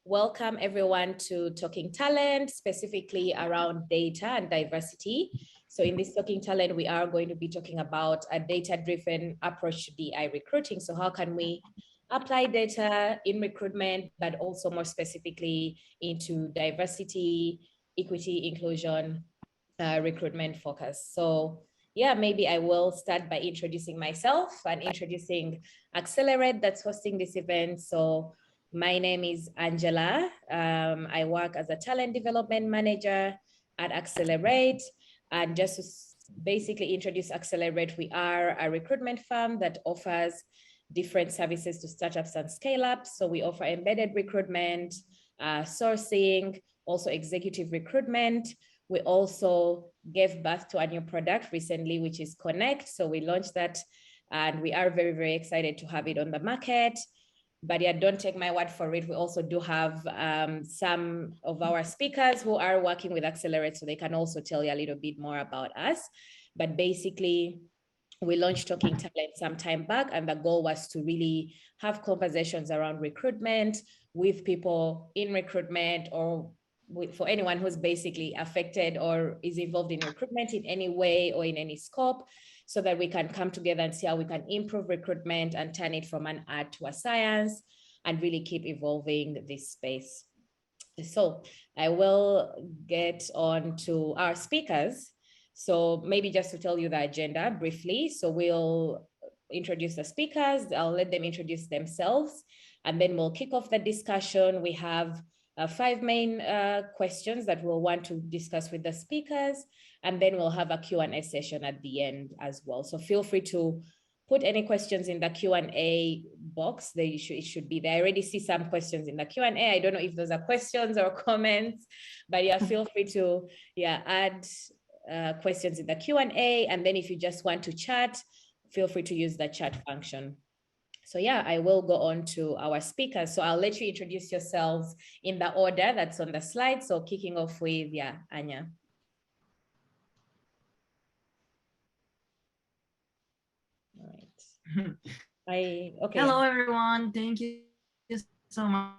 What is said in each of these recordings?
welcome everyone to Talking Talent, specifically around data and diversity. So in this Talking Talent, we are going to be talking about a data-driven approach to DEI recruiting. So how can we apply data in recruitment, but also more specifically into diversity, equity, inclusion, recruitment focus. So yeah, maybe I will start by introducing myself and introducing Accelerate that's hosting this event. So my name is Angela. I work as a talent development manager at Accelerate. And just to basically introduce Accelerate, we are a recruitment firm that offers different services to startups and scale-ups. So we offer embedded recruitment, sourcing, also executive recruitment. We also gave birth to a new product recently, which is Connect. So we launched that and we are very, very excited to have it on the market. But yeah, don't take my word for it. We also do have some of our speakers who are working with Accelerate, so they can also tell you a little bit more about us. But basically, we launched Talking Talent some time back, and the goal was to really have conversations around recruitment with people in recruitment, or for anyone who's basically affected or is involved in recruitment in any way or in any scope, so that we can come together and see how we can improve recruitment and turn it from an art to a science and really keep evolving this space. So I will get on to our speakers. So maybe just to tell you the agenda briefly. So we'll introduce the speakers. I'll let them introduce themselves, and then we'll kick off the discussion. We have 5 main questions that we'll want to discuss with the speakers, and then we'll have a Q&A session at the end as well. So feel free to put any questions in the Q&A box. It should be there. I already see some questions in the Q&A. I don't know if those are questions or comments, but yeah, feel free to add questions in the Q&A. And then if you just want to chat, feel free to use the chat function. So yeah, I will go on to our speakers. So I'll let you introduce yourselves in the order that's on the slide. So kicking off with, Anya. All right. Okay. Hello, everyone. Thank you so much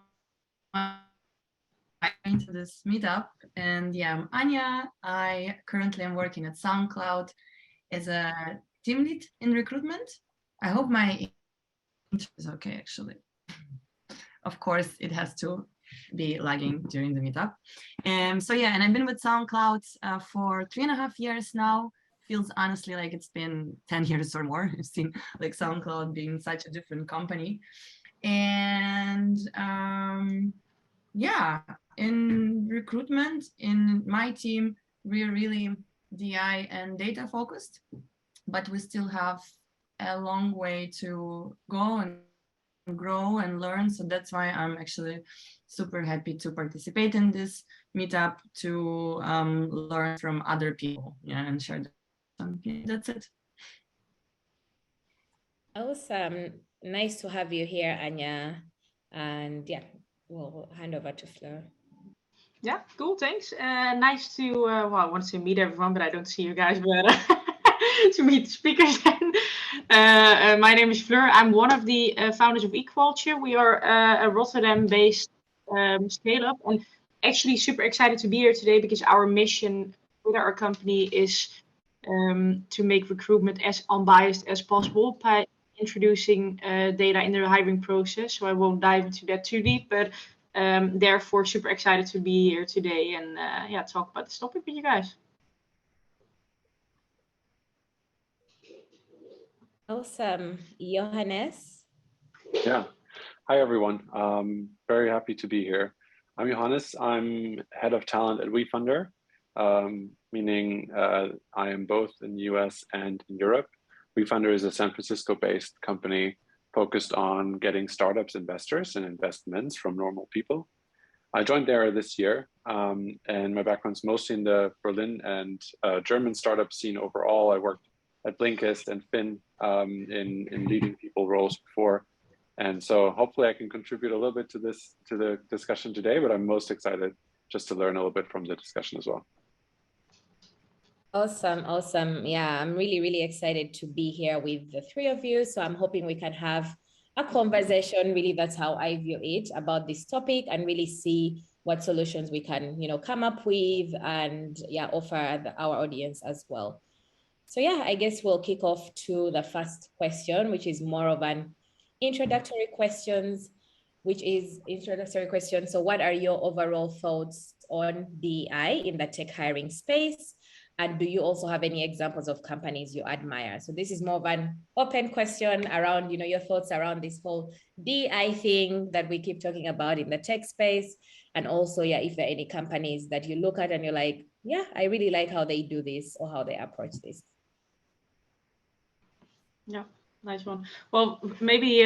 to this meetup. And yeah, I'm Anya. I currently am working at SoundCloud as a team lead in recruitment. I hope my intro is okay, actually. Of course, it has to be lagging during the meetup. So yeah, and I've been with SoundCloud for 3.5 years now. Feels honestly like it's been 10 years or more. I've seen like SoundCloud being such a different company. And yeah, in recruitment, in my team, we're really DI and data focused, but we still have a long way to go and grow and learn. So that's why I'm actually super happy to participate in this meetup, to learn from other people, and share them. That's it. Awesome. Nice to have you here, Anya. And yeah, we'll hand over to Fleur. Yeah, cool, thanks. Nice to, well, I want to say meet everyone, but I don't see you guys, but to meet the speakers. My name is Fleur. I'm one of the founders of eQualture. We are a Rotterdam-based scale-up, and actually super excited to be here today because our mission with our company is to make recruitment as unbiased as possible by introducing data in the hiring process. So I won't dive into that too deep, but therefore super excited to be here today and talk about this topic with you guys. Awesome. Johannes? Yeah. Hi, everyone. Very happy to be here. I'm Johannes. I'm head of talent at WeFunder, meaning I am both in the US and in Europe. WeFunder is a San Francisco-based company focused on getting startups investors and investments from normal people. I joined there this year, and my background's mostly in the Berlin and German startup scene overall. I worked at Blinkist and Finn in leading people roles before. And so hopefully I can contribute a little bit to the discussion today, but I'm most excited just to learn a little bit from the discussion as well. Awesome. Yeah, I'm really, really excited to be here with the 3 of you. So I'm hoping we can have a conversation. Really, that's how I view it about this topic, and really see what solutions we can, come up with, and offer our audience as well. So I guess we'll kick off to the first question, which is more of an introductory question. So what are your overall thoughts on DEI in the tech hiring space? And do you also have any examples of companies you admire? So this is more of an open question around, your thoughts around this whole DEI thing that we keep talking about in the tech space. And also, if there are any companies that you look at and you're like, I really like how they do this or how they approach this. Yeah, nice one. Well, maybe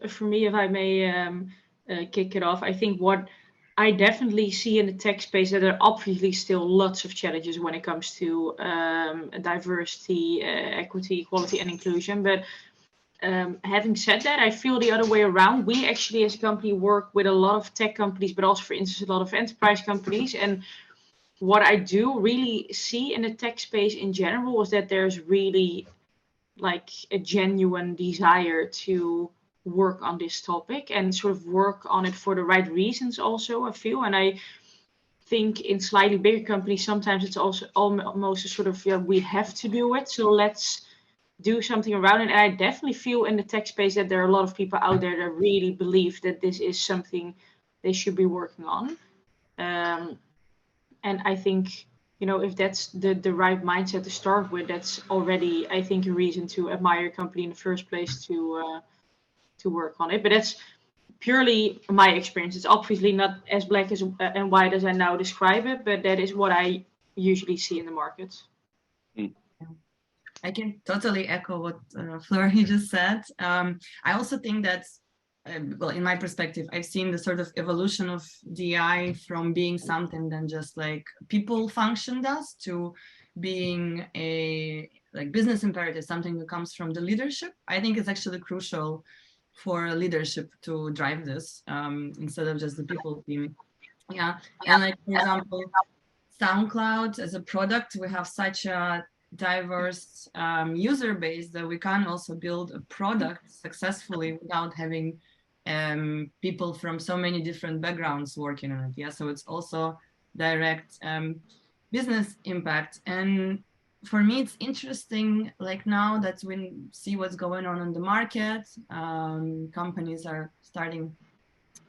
for me, if I may kick it off, I think what I definitely see in the tech space that there are obviously still lots of challenges when it comes to diversity, equity, equality, and inclusion. But having said that, I feel the other way around. We actually, as a company, work with a lot of tech companies, but also, for instance, a lot of enterprise companies. And what I do really see in the tech space in general is that there's really like a genuine desire to work on this topic and sort of work on it for the right reasons also, I feel. And I think in slightly bigger companies, sometimes it's also almost a sort of, we have to do it, so let's do something around it. And I definitely feel in the tech space that there are a lot of people out there that really believe that this is something they should be working on. And I think, if that's the right mindset to start with, that's already, I think, a reason to admire a company in the first place to work on it. But that's purely my experience. It's obviously not as black and white as I now describe it, but that is what I usually see in the market. I can totally echo what Fleur just said. I also think that, well, in my perspective, I've seen the sort of evolution of DEI from being something than just like people function does to being a business imperative, something that comes from the leadership. I think it's actually crucial for leadership to drive this instead of just the people team. Yeah, and like, for example, SoundCloud as a product, we have such a diverse user base that we can also build a product successfully without having people from so many different backgrounds working on it. Yeah, so it's also direct business impact. And for me, it's interesting, like now that we see what's going on in the market, companies are starting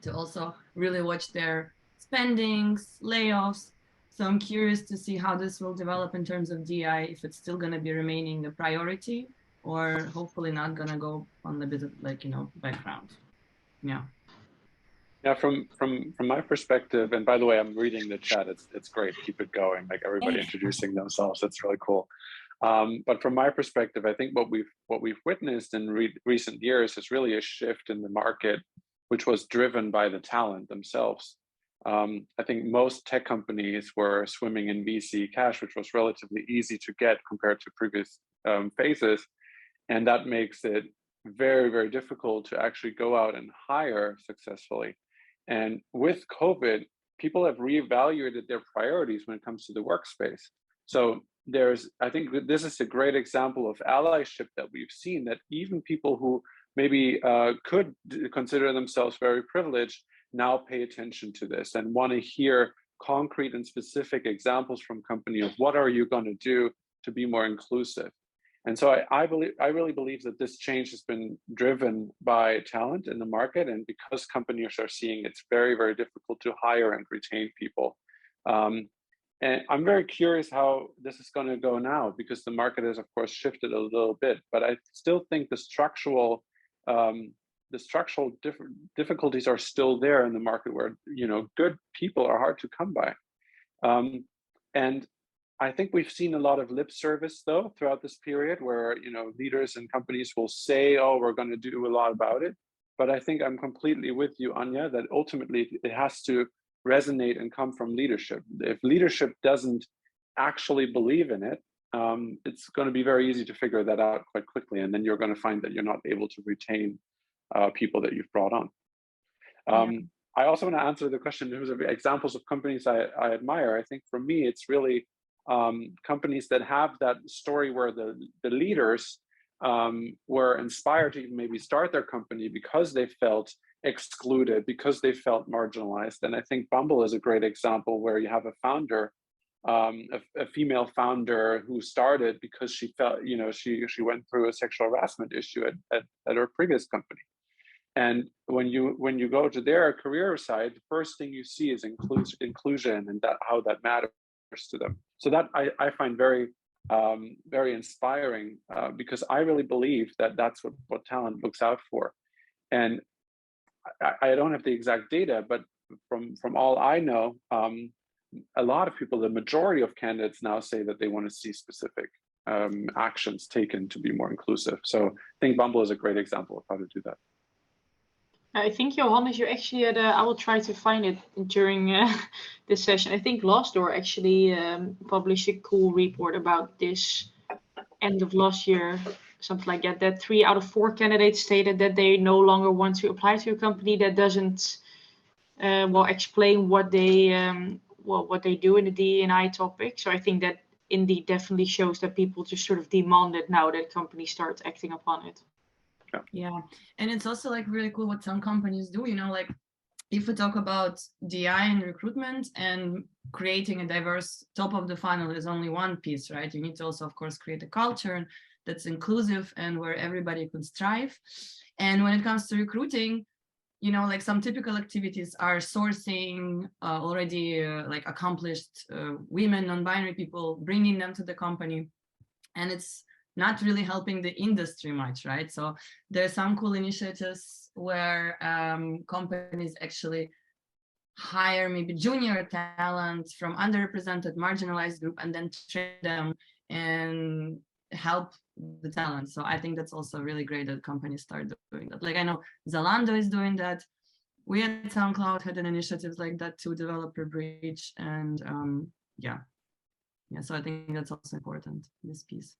to also really watch their spendings, layoffs. So I'm curious to see how this will develop in terms of DEI, if it's still going to be remaining the priority or hopefully not going to go on the bit of background. Yeah. Yeah, from my perspective, and by the way, I'm reading the chat. It's great. Keep it going. Like everybody introducing themselves. That's really cool. But from my perspective, I think what we've witnessed in recent years is really a shift in the market, which was driven by the talent themselves. I think most tech companies were swimming in VC cash, which was relatively easy to get compared to previous phases, and that makes it very, very difficult to actually go out and hire successfully. And with COVID, people have reevaluated their priorities when it comes to the workspace. So I think this is a great example of allyship that we've seen, that even people who maybe could consider themselves very privileged now pay attention to this and want to hear concrete and specific examples from company of what are you going to do to be more inclusive. And so I really believe that this change has been driven by talent in the market, and because companies are seeing it's very, very difficult to hire and retain people. And I'm very curious how this is going to go now, because the market has, of course, shifted a little bit. But I still think the structural difficulties are still there in the market, where good people are hard to come by. And I think we've seen a lot of lip service, though, throughout this period, where leaders and companies will say, "Oh, we're going to do a lot about it." But I think I'm completely with you, Anya, that ultimately it has to resonate and come from leadership. If leadership doesn't actually believe in it, it's going to be very easy to figure that out quite quickly, and then you're going to find that you're not able to retain people that you've brought on. I also want to answer the question in terms of examples of companies I admire. I think for me, it's really companies that have that story where the leaders were inspired to maybe start their company because they felt excluded, because they felt marginalized. And I think Bumble is a great example where you have a founder, a female founder who started because she felt, she went through a sexual harassment issue at her previous company. And when you go to their career side, the first thing you see is inclusion and how that matters to them. So that I find very inspiring, because I really believe that that's what talent looks out for. And I don't have the exact data, but from all I know, a lot of people, the majority of candidates now say that they want to see specific actions taken to be more inclusive. So I think Bumble is a great example of how to do that. I think, Johannes, you actually had, I will try to find it during this session. I think Glassdoor actually published a cool report about this end of last year, something like that, that 3 out of 4 candidates stated that they no longer want to apply to a company that doesn't, explain what they do in the DE&I topic. So I think that indeed definitely shows that people just sort of demand it now that companies start acting upon it. Yeah, and it's also like really cool what some companies do, like if we talk about DEI and recruitment, and creating a diverse top of the funnel is only one piece, right? You need to also, of course, create a culture that's inclusive and where everybody could strive. And when it comes to recruiting, like some typical activities are sourcing already like accomplished women, non-binary people, bringing them to the company. And it's not really helping the industry much, right? So there's some cool initiatives where companies actually hire maybe junior talent from underrepresented, marginalized group, and then train them and help the talent. So I think that's also really great that companies start doing that. Like I know Zalando is doing that. We at SoundCloud had an initiative like that to Developer Bridge, and yeah. So I think that's also important, this piece.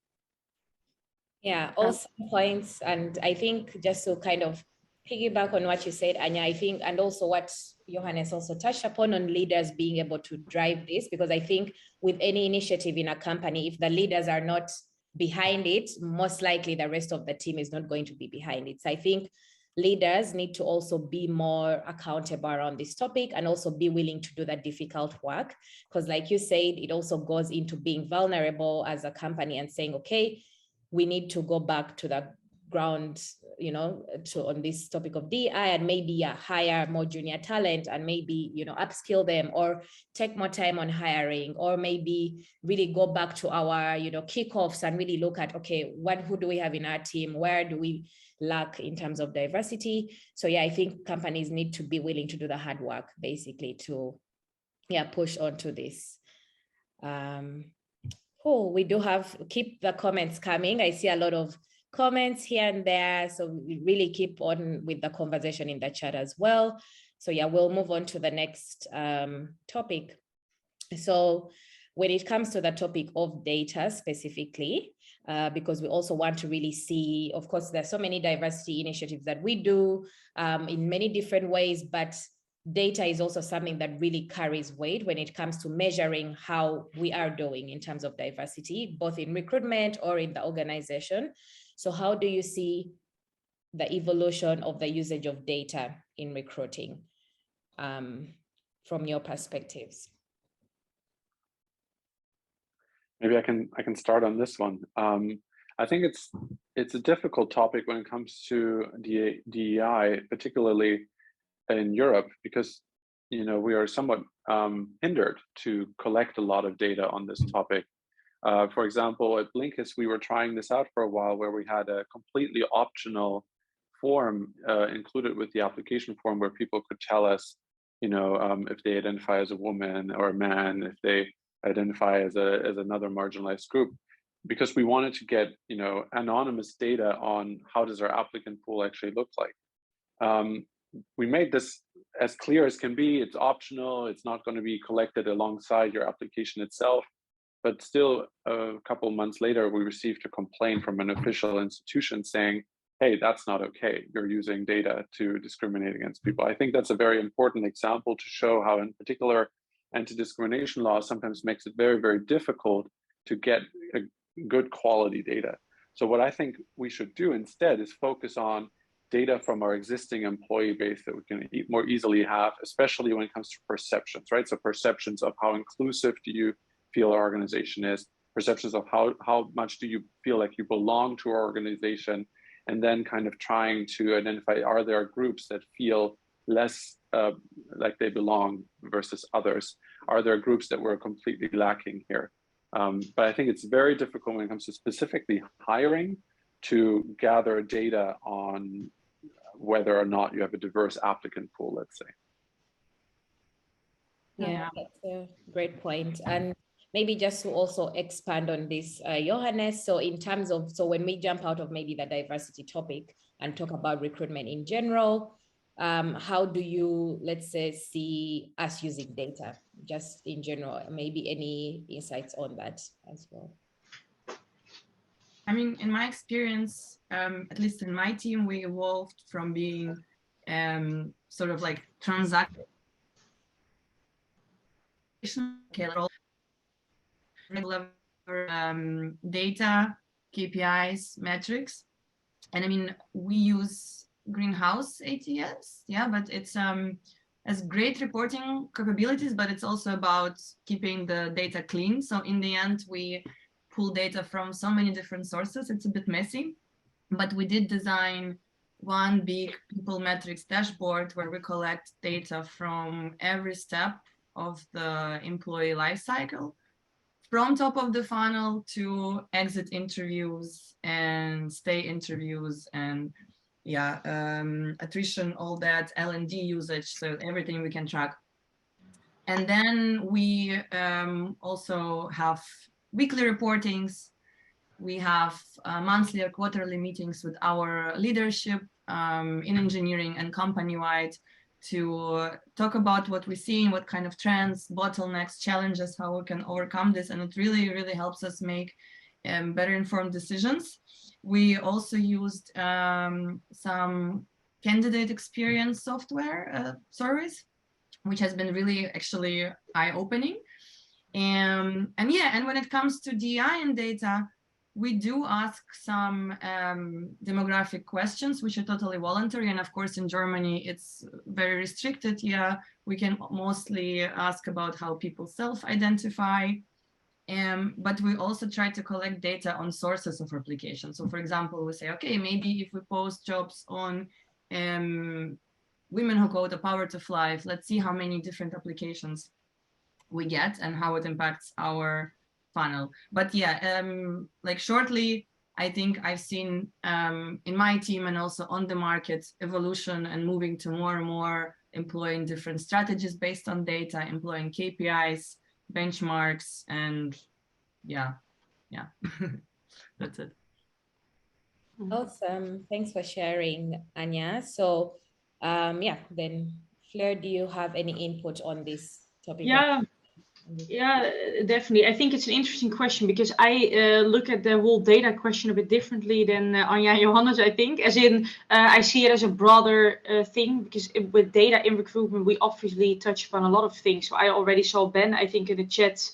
Yeah, awesome points. And I think just to kind of piggyback on what you said, Anya, I think, and also what Johannes also touched upon on leaders being able to drive this, because I think with any initiative in a company, if the leaders are not behind it, most likely the rest of the team is not going to be behind it. So I think leaders need to also be more accountable around this topic and also be willing to do that difficult work. Because like you said, it also goes into being vulnerable as a company and saying, okay, we need to go back to the ground, on this topic of DEI, and maybe hire more junior talent, and maybe, upskill them, or take more time on hiring, or maybe really go back to our, kickoffs and really look at, okay, who do we have in our team? Where do we lack in terms of diversity? So yeah, I think companies need to be willing to do the hard work, basically, to push on to this. We do keep the comments coming. I see a lot of comments here and there. So we really keep on with the conversation in the chat as well. So yeah, we'll move on to the next topic. So when it comes to the topic of data specifically, because we also want to really see, of course, there's so many diversity initiatives that we do in many different ways, but data is also something that really carries weight when it comes to measuring how we are doing in terms of diversity, both in recruitment or in the organization. So how do you see the evolution of the usage of data in recruiting from your perspectives? Maybe I can start on this one. I think it's a difficult topic when it comes to DEI, particularly in Europe, because we are somewhat hindered to collect a lot of data on this topic. For example, at Blinkist, we were trying this out for a while, where we had a completely optional form included with the application form, where people could tell us, if they identify as a woman or a man, if they identify as another marginalized group, because we wanted to get anonymous data on how does our applicant pool actually look like. We made this as clear as can be. It's optional. It's not going to be collected alongside your application itself. But still, a couple months later, we received a complaint from an official institution saying, hey, that's not okay. You're using data to discriminate against people. I think that's a very important example to show how, in particular, anti-discrimination law sometimes makes it very, very difficult to get a good quality data. So what I think we should do instead is focus on data from our existing employee base that we can more easily have, especially when it comes to perceptions, right? So perceptions of how inclusive do you feel our organization is, perceptions of how much do you feel like you belong to our organization, and then kind of trying to identify, are there groups that feel less like they belong versus others? Are there groups that we're completely lacking here? But I think it's very difficult when it comes to specifically hiring to gather data on whether or not you have a diverse applicant pool, let's say. Yeah, that's a great point. And maybe just to also expand on this, Johannes, so in terms of, so when we jump out of maybe the diversity topic and talk about recruitment in general, how do you, let's say, see us using data, just in general? Maybe any insights on that as well? I mean, in my experience, at least in my team, we evolved from being sort of like transactional data, KPIs, metrics. And I mean, we use Greenhouse ATS, yeah, but it's has great reporting capabilities, but it's also about keeping the data clean. So in the end, we pull data from so many different sources. It's a bit messy, but we did design one big people metrics dashboard where we collect data from every step of the employee lifecycle, from top of the funnel to exit interviews and stay interviews and attrition, all that, L&D usage, so everything we can track. And then we also have weekly reportings. We have monthly or quarterly meetings with our leadership in engineering and company-wide to talk about what we're seeing, what kind of trends, bottlenecks, challenges, how we can overcome this. And it really, really helps us make better informed decisions. We also used some candidate experience software surveys, which has been really actually eye-opening. And when it comes to DEI and data, we do ask some demographic questions, which are totally voluntary. And of course, in Germany, it's very restricted. Yeah, we can mostly ask about how people self-identify. But we also try to collect data on sources of applications. So for example, we say, okay, maybe if we post jobs on women who code a power to fly, let's see how many different applications we get and how it impacts our funnel. But yeah, like shortly, I think I've seen in my team and also on the market evolution and moving to more and more employing different strategies based on data, employing KPIs, benchmarks, and yeah, that's it. Awesome. Thanks for sharing, Anya. So then Fleur, do you have any input on this topic? Yeah, definitely. I think it's an interesting question because I look at the whole data question a bit differently than Anya and Johannes, I think. As in, I see it as a broader thing because with data in recruitment, we obviously touch upon a lot of things. So I already saw Ben, I think, in the chat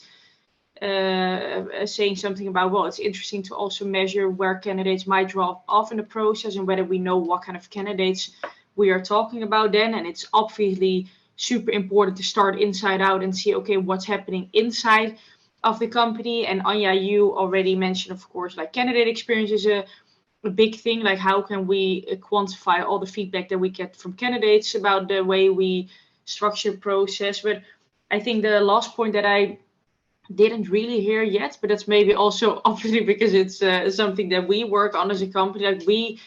saying something about, well, it's interesting to also measure where candidates might drop off in the process and whether we know what kind of candidates we are talking about then. And it's obviously super important to start inside out and see, okay, what's happening inside of the company. And Anya, you already mentioned, of course, like candidate experience is a big thing. Like how can we quantify all the feedback that we get from candidates about the way we structure process? But I think the last point that I didn't really hear yet, but that's maybe also obviously because it's something that we work on as a company, like we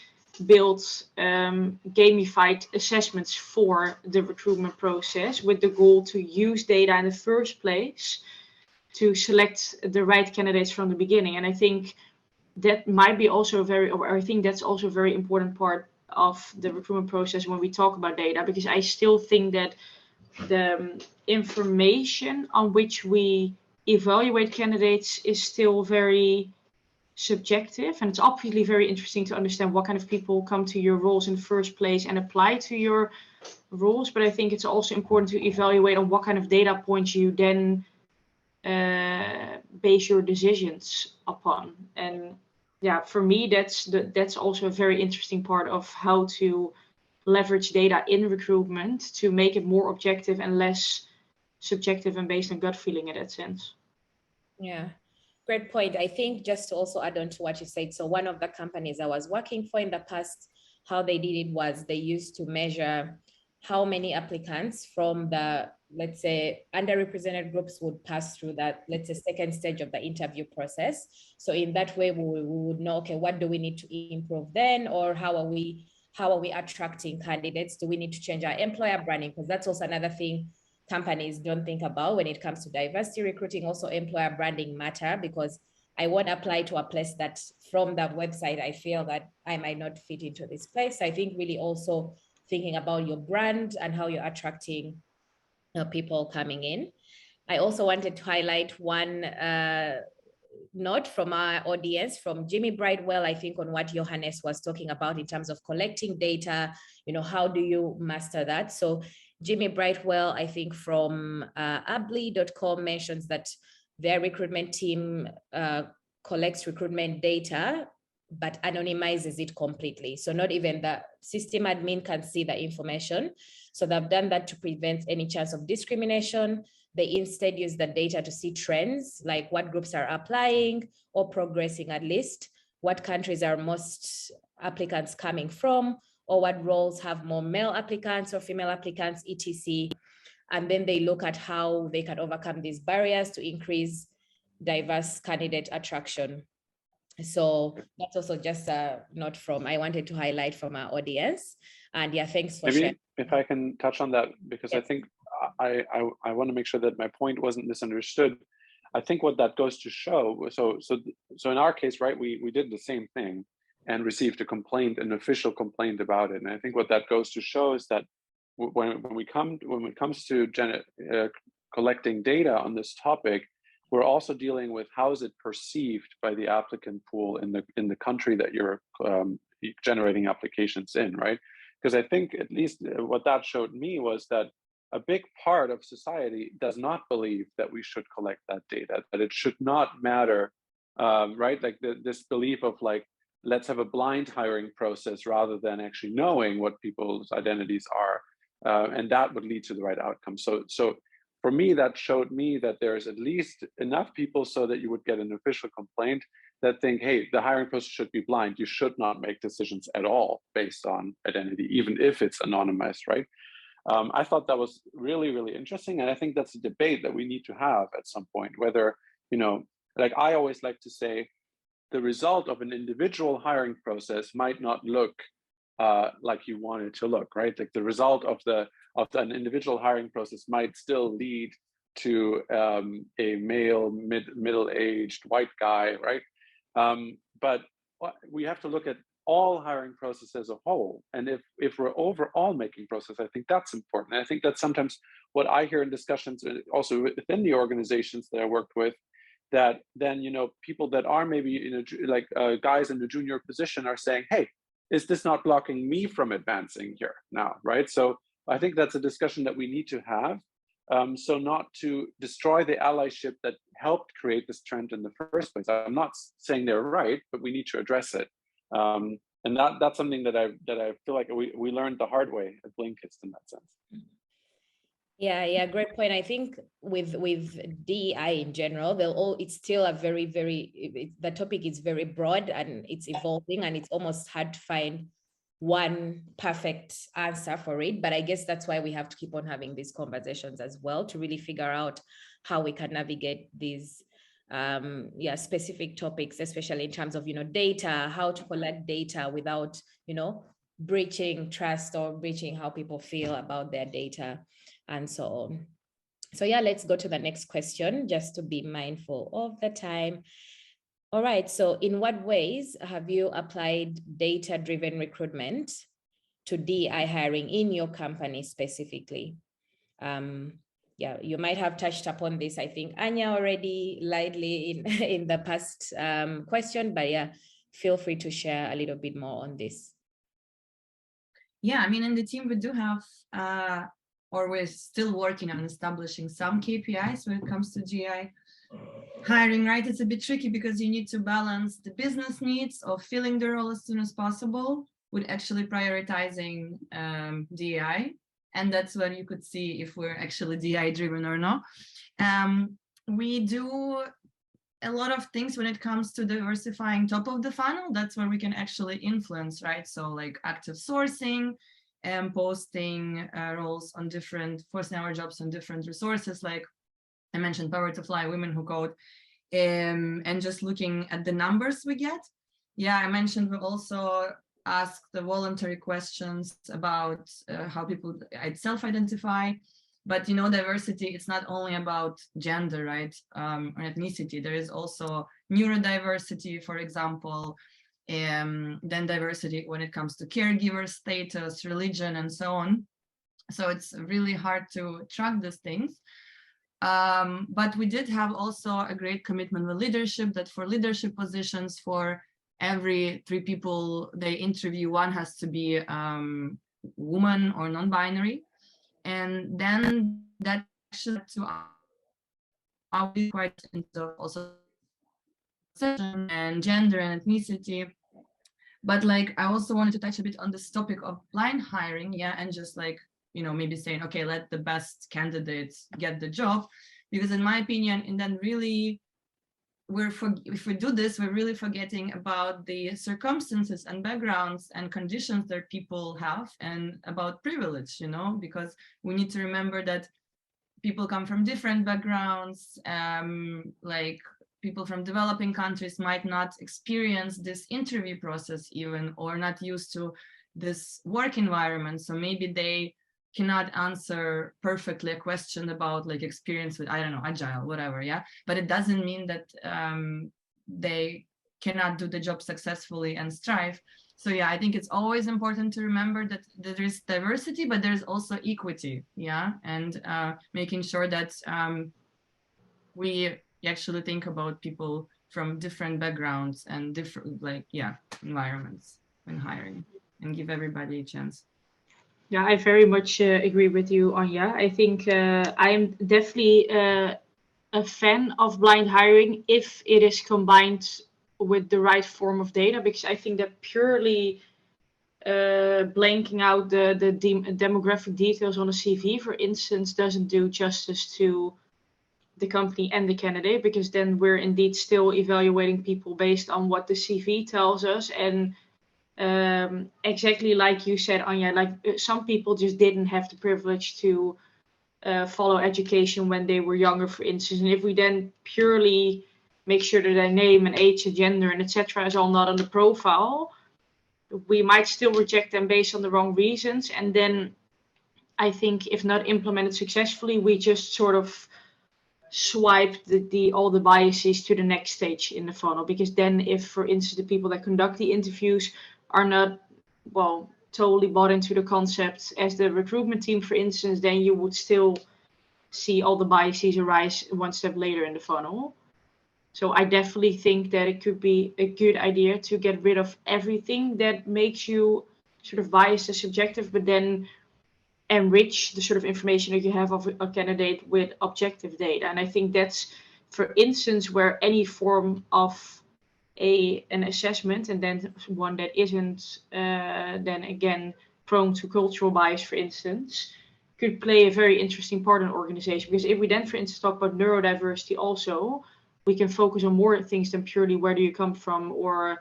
built gamified assessments for the recruitment process with the goal to use data in the first place to select the right candidates from the beginning. And I think that might be also I think that's also a very important part of the recruitment process when we talk about data, because I still think that the information on which we evaluate candidates is still very subjective, and it's obviously very interesting to understand what kind of people come to your roles in the first place and apply to your roles. But I think it's also important to evaluate on what kind of data points you then base your decisions upon. And yeah, for me, that's also a very interesting part of how to leverage data in recruitment to make it more objective and less subjective and based on gut feeling in that sense. Yeah, great point. I think just to also add on to what you said, so one of the companies I was working for in the past, how they did it was they used to measure how many applicants from the, let's say, underrepresented groups would pass through that, let's say, second stage of the interview process. So in that way, we would know, okay, what do we need to improve then, or how are we attracting candidates? Do we need to change our employer branding? Because that's also another thing companies don't think about when it comes to diversity recruiting. Also, employer branding matter, because I won't apply to a place that from that website I feel that I might not fit into this place. I think really also thinking about your brand and how you're attracting people coming in. I also wanted to highlight one note from our audience, from Jimmy Brightwell, I think, on what Johannes was talking about in terms of collecting data. How do you master that? So Jimmy Brightwell, I think, from ably.com mentions that their recruitment team collects recruitment data but anonymizes it completely. So not even the system admin can see the information. So they've done that to prevent any chance of discrimination. They instead use the data to see trends, like what groups are applying or progressing, at least, what countries are most applicants coming from, or what roles have more male applicants or female applicants, etc. And then they look at how they can overcome these barriers to increase diverse candidate attraction. So that's also just a note from, I wanted to highlight from our audience. And yeah, thanks for sharing. If I can touch on that, because yes. I think I want to make sure that my point wasn't misunderstood. I think what that goes to show, so in our case, right, we did the same thing and received a complaint, an official complaint about it. And I think what that goes to show is that when it comes to collecting data on this topic, we're also dealing with how is it perceived by the applicant pool in the country that you're generating applications in, right? Because I think at least what that showed me was that a big part of society does not believe that we should collect that data, that it should not matter, right? Like this belief of like, let's have a blind hiring process rather than actually knowing what people's identities are, and that would lead to the right outcome. So for me, that showed me that there's at least enough people so that you would get an official complaint that think, hey, the hiring process should be blind. You should not make decisions at all based on identity, even if it's anonymized, right? I thought that was really, really interesting. And I think that's a debate that we need to have at some point, whether, like I always like to say, the result of an individual hiring process might not look like you want it to look, right? Like the result of an individual hiring process might still lead to a male, middle-aged white guy, right? But we have to look at all hiring process as a whole. And if we're overall making process, I think that's important. And I think that's sometimes what I hear in discussions also within the organizations that I worked with, that then, people that are maybe guys in the junior position are saying, hey, is this not blocking me from advancing here now, right? So I think that's a discussion that we need to have. So not to destroy the allyship that helped create this trend in the first place. I'm not saying they're right, but we need to address it. And that's something that I feel like we learned the hard way at Blinkist in that sense. Yeah, great point. I think with DEI in general, it's still a very, the topic is very broad and it's evolving, and it's almost hard to find one perfect answer for it. But I guess that's why we have to keep on having these conversations as well, to really figure out how we can navigate these specific topics, especially in terms of data, how to collect data without breaching trust or breaching how people feel about their data and so on. So yeah, let's go to the next question, just to be mindful of the time. All right, so in what ways have you applied data-driven recruitment to DEI hiring in your company specifically? Yeah, you might have touched upon this, I think, Anya, already lightly in the past question, but yeah, feel free to share a little bit more on this. Yeah, I mean, in the team, we do have, or we're still working on establishing some KPIs when it comes to DEI. hiring, right? It's a bit tricky because you need to balance the business needs of filling the role as soon as possible with actually prioritizing DEI. And that's where you could see if we're actually DEI driven or not. We do a lot of things when it comes to diversifying top of the funnel. That's where we can actually influence, right? So like active sourcing and posting roles on different, posting our jobs on different resources, like I mentioned Power to Fly, Women Who Code, and just looking at the numbers we get. Yeah, I mentioned we also ask the voluntary questions about how people self-identify. But, you know, diversity, it's not only about gender, right, or ethnicity. There is also neurodiversity, for example, then diversity when it comes to caregiver status, religion, and so on. So it's really hard to track these things. But we did have also a great commitment with leadership, that for leadership positions, for every 3 people they interview, 1 has to be woman or non-binary. And then that should to our quite into also and gender and ethnicity. But like I also wanted to touch a bit on this topic of blind hiring, yeah, and just like, you know, maybe saying, okay, let the best candidates get the job, because in my opinion, and then really if we do this, we're really forgetting about the circumstances and backgrounds and conditions that people have, and about privilege, you know, because we need to remember that people come from different backgrounds, like people from developing countries might not experience this interview process even, or not used to this work environment. So maybe they cannot answer perfectly a question about like experience with, I don't know, agile, whatever, yeah. But it doesn't mean that they cannot do the job successfully and strive. So yeah, I think it's always important to remember that there is diversity, but there's also equity, yeah, and making sure that we actually think about people from different backgrounds and different, like, yeah, environments when hiring, and give everybody a chance. Yeah, I very much agree with you, Anja. I think I'm definitely a fan of blind hiring if it is combined with the right form of data, because I think that purely blanking out the demographic details on a CV, for instance, doesn't do justice to the company and the candidate, because then we're indeed still evaluating people based on what the CV tells us. And exactly like you said, Anja, like some people just didn't have the privilege to follow education when they were younger, for instance. And if we then purely make sure that their name and age and gender and etc. is all not on the profile, we might still reject them based on the wrong reasons. And then I think if not implemented successfully, we just sort of swipe all the biases to the next stage in the funnel. Because then if, for instance, the people that conduct the interviews are not, well, totally bought into the concept as the recruitment team, for instance, then you would still see all the biases arise one step later in the funnel. So I definitely think that it could be a good idea to get rid of everything that makes you sort of biased and subjective, but then enrich the sort of information that you have of a candidate with objective data. And I think that's, for instance, where any form of an assessment, and then one that isn't then again prone to cultural bias, for instance, could play a very interesting part in an organization. Because if we then, for instance, talk about neurodiversity also, we can focus on more things than purely where do you come from, or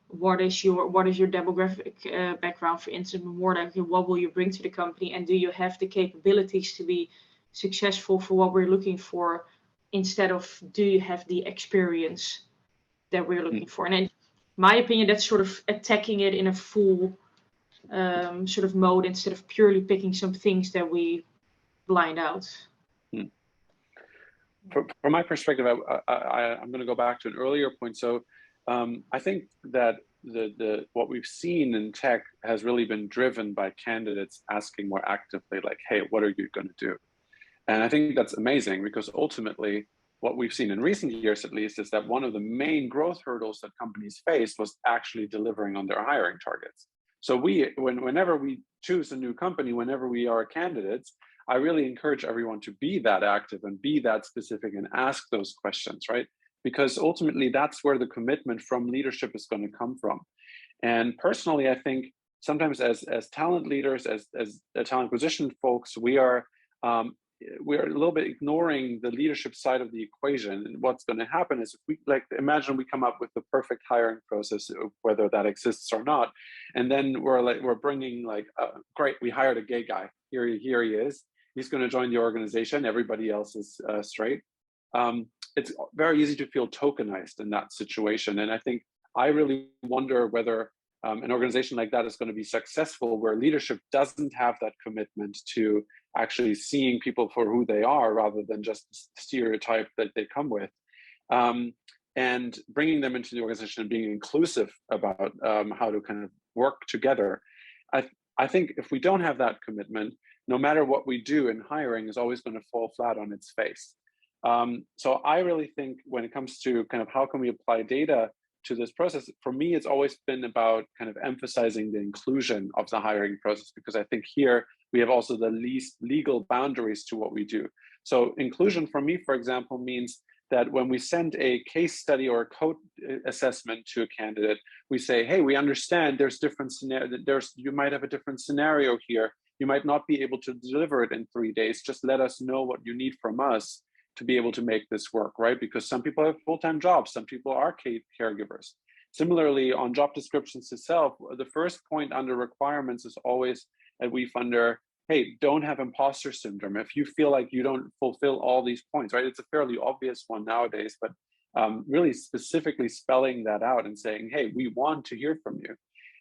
what is your demographic background, for instance, more like what will you bring to the company, and do you have the capabilities to be successful for what we're looking for, instead of do you have the experience that we're looking for. And in my opinion, that's sort of attacking it in a full sort of mode, instead of purely picking some things that we blind out. From my perspective, I'm going to go back to an earlier point. So I think that what we've seen in tech has really been driven by candidates asking more actively, like, hey, what are you going to do? And I think that's amazing, because ultimately what we've seen in recent years, at least, is that one of the main growth hurdles that companies faced was actually delivering on their hiring targets. So whenever we choose a new company, whenever we are candidates, I really encourage everyone to be that active and be that specific and ask those questions, right? because ultimately that's where the commitment from leadership is going to come from. And personally, I think sometimes as talent leaders, as talent acquisition folks, we are a little bit ignoring the leadership side of the equation. And what's going to happen is, if we imagine we come up with the perfect hiring process, whether that exists or not, and then we're bringing great, we hired a gay guy. Here he is. He's going to join the organization. Everybody else is straight. It's very easy to feel tokenized in that situation. And I think I really wonder whether an organization like that is going to be successful, where leadership doesn't have that commitment to actually seeing people for who they are, rather than just the stereotype that they come with, and bringing them into the organization and being inclusive about how to kind of work together. I think if we don't have that commitment, no matter what we do in hiring is always going to fall flat on its face. So I really think when it comes to kind of how can we apply data to this process, for me, it's always been about kind of emphasizing the inclusion of the hiring process, because I think here we have also the least legal boundaries to what we do. So inclusion for me, for example, means that when we send a case study or a code assessment to a candidate, we say, hey, we understand there's different scenarios, you might have a different scenario here. You might not be able to deliver it in 3 days. Just let us know what you need from us to be able to make this work, right? Because some people have full-time jobs, some people are caregivers. Similarly, on job descriptions itself, the first point under requirements is always at WeFunder, hey, don't have imposter syndrome. If you feel like you don't fulfill all these points, right? It's a fairly obvious one nowadays, but really specifically spelling that out and saying, hey, we want to hear from you.